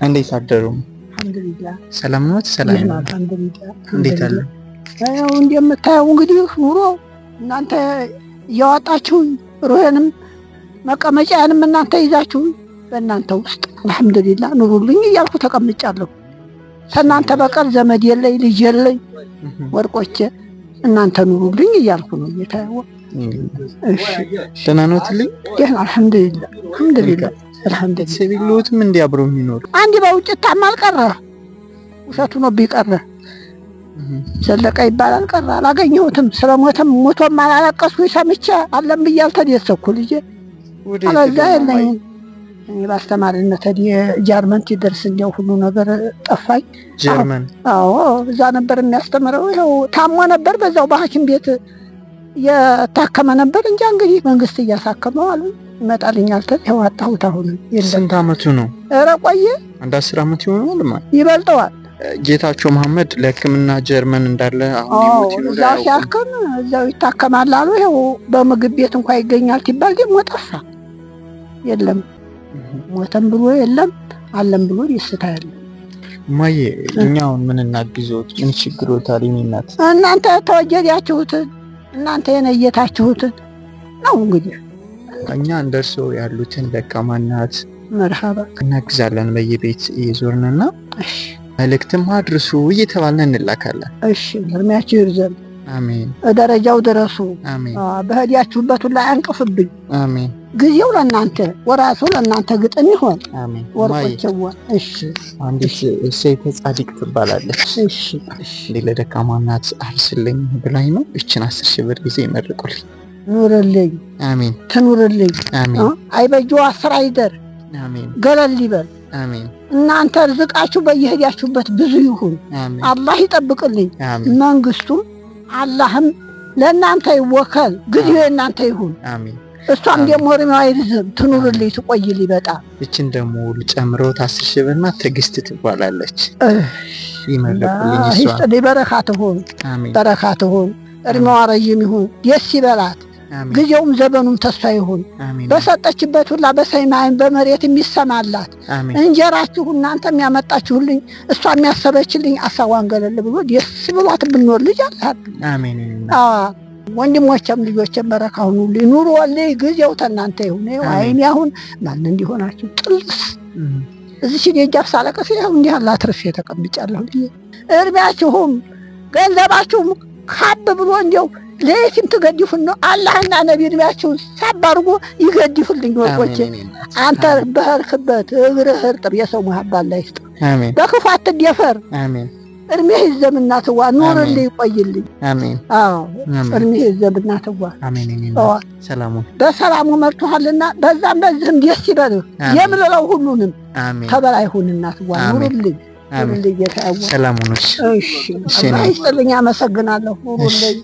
እንዴት አደሩ? አልሐምዱሊላህ ሰላም ነው? ሰላም ነው። አልሐምዱሊላህ እንዴት አለ? ያው እንደምታየው እንግዲህ ኑሮ እናንተ እያወጣችሁ ሩሄንም መቀመጫንም እናንተ ይዛችሁ በእናንተ ውስጥ አልሐምዱሊላህ ኑሩልኝ እያልኩ ተቀምጫለሁ። ከእናንተ በቀር ዘመድ የለኝ ልጅ የለኝ ወርቆቼ እናንተ ኑሩልኝ እያልኩ ነው እየታየው። እሺ ደህና ነዎትልኝ? ደህና አልሐምዱሊላህ አልሐምዱሊላህ አልሐምዱሊላህ። ሲቪሎትም እንዲያብሩ የሚኖር አንድ በውጭ ታማል ቀረ ውሸቱ ነው ቢቀረ ዘለቀ ይባላል ቀረ አላገኘሁትም። ስለሞተም ሞቶም አላለቀስኩ ሰምቼ አለም ብዬ አልተደሰኩ ልጄ አለዛ የለኝም። እኔ ባስተማሪነት ጀርመን ሲደርስ እንዲያው ሁሉ ነገር ጠፋኝ። ጀርመን? አዎ እዛ ነበር የሚያስተምረው። ይኸው ታሞ ነበር በዛው በሐኪም ቤት የታከመ ነበር እንጂ እንግዲህ መንግስት እያሳከመው አሉ ይመጣልኛል ተል ይኸው አጣሁት። አሁን የለም። ስንት አመቱ ነው? ኧረ ቆየ አንድ 10 አመት ይሆናል ማለት ይበልጠዋል። ጌታቸው መሐመድ ለሕክምና ጀርመን እንዳለ አሁን ይሞት ይኖር እዛው ሲያክም እዛው ይታከማል አሉ። ይኸው በምግብ ቤት እንኳን ይገኛል ሲባል ደግሞ ጠፋ። የለም ሞተም ብሎ የለም አለም ብሎ ደስታ ያለ ማየ እኛውን ምን እናግዞት? ምን ችግሮታል? እናት እናንተ ተወጀዳችሁትን እናንተ የነየታችሁትን ነው እንግዲህ እኛ እንደርሶ ያሉትን ደካማ እናት መርሐባ እናግዛለን። በየቤት እየዞርንና መልእክትም አድርሱ እየተባልን እንላካለን። እሺ እድሜያችሁ ይርዘም። አሜን። ደረጃው ድረሱ። አሜን። በህዲያችሁበት ሁሉ አያንቅፍብኝ። አሜን። ጊዜው ለእናንተ ወራቱ ለእናንተ ግጥም ይሆን። አሜን። ወርቆችዋ እሺ አንዲት ሴት ጻድቅ ትባላለች። እሺ እሺ ለደካማ እናት አርስልኝ ብላኝ ነው። እችን 10,000 ብር ጊዜ ይመርቁልኝ። ኑርልኝ። አሜን። ትኑርልኝ። አሜን። አይበጀው አስር አይደር። አሜን። ገለል ይበል። አሜን። እናንተ ርዝቃችሁ በየህዲያችሁበት ብዙ ይሁን። አሜን። አላህ ይጠብቅልኝ። አሜን። መንግስቱም አላህም ለእናንተ ይወከል። ጊዜው የእናንተ ይሁን። አሜን። እሷም ደግሞ እድሜዋ ይርዘም ትኑርልኝ ትቆይልኝ። በጣም እችን ደግሞ ልጨምረውት 10,000 ብር ናት። ትዕግስት ትባላለች። ይመርቁልኝ። እሷ በረካ ትሁን። አሜን። በረካ ትሁን። እድሜዋ ረዥም ይሁን። ደስ ይበላት። ጊዜውም ዘመኑም ተስፋ ይሁን። በሰጠችበት ሁላ በሰማይም በመሬት የሚሰማላት እንጀራችሁ እናንተ የሚያመጣችሁልኝ እሷ የሚያሰበችልኝ አሳዋን ገለል ብሎ ደስ ብሏት ብንኖር ልጅ አላት። አሜን። ወንድሞቼም ልጆቼም በረካ ሁኑልኝ ኑሮልኝ። ጊዜው ተናንተ ይሁን። አይኔ አሁን ማን እንዲሆናችሁ ጥልስ እዚህ ደጃፍ ሳለቀስ ይኸው እንዲህ አላ ትርፌ ተቀምጫለሁ። እድሜያችሁም ገንዘባችሁም ካብ ብሎ እንዲያው ለየትም ትገድፉን ነው። አላህና ነቢ እድሜያችሁን ሳባርጎ ይገድፉልኝ። ወርቆቼ አንተ በህርክበት እግርህ እርጥብ የሰው መሀባ ላይ ይስጥ። አሜን። በክፉ አትደፈር። አሜን። እድሜህ ይዘምና ትዋ ኑርልኝ ይቆይልኝ። አሜን። አዎ እድሜህ ይዘምና ትዋ። አሜን። ሰላሙ በሰላሙ መርቶሃልና በዛም በዚህም ደስ ይበልህ። የምልለው ሁሉንም ተበላይ ሁንና ትዋ ኑርልኝ። ኑርልኝ ጌታዬ። ሰላሙ ነው። እሺ አላህ ይስጥልኝ። አመሰግናለሁ። ኑርልኝ።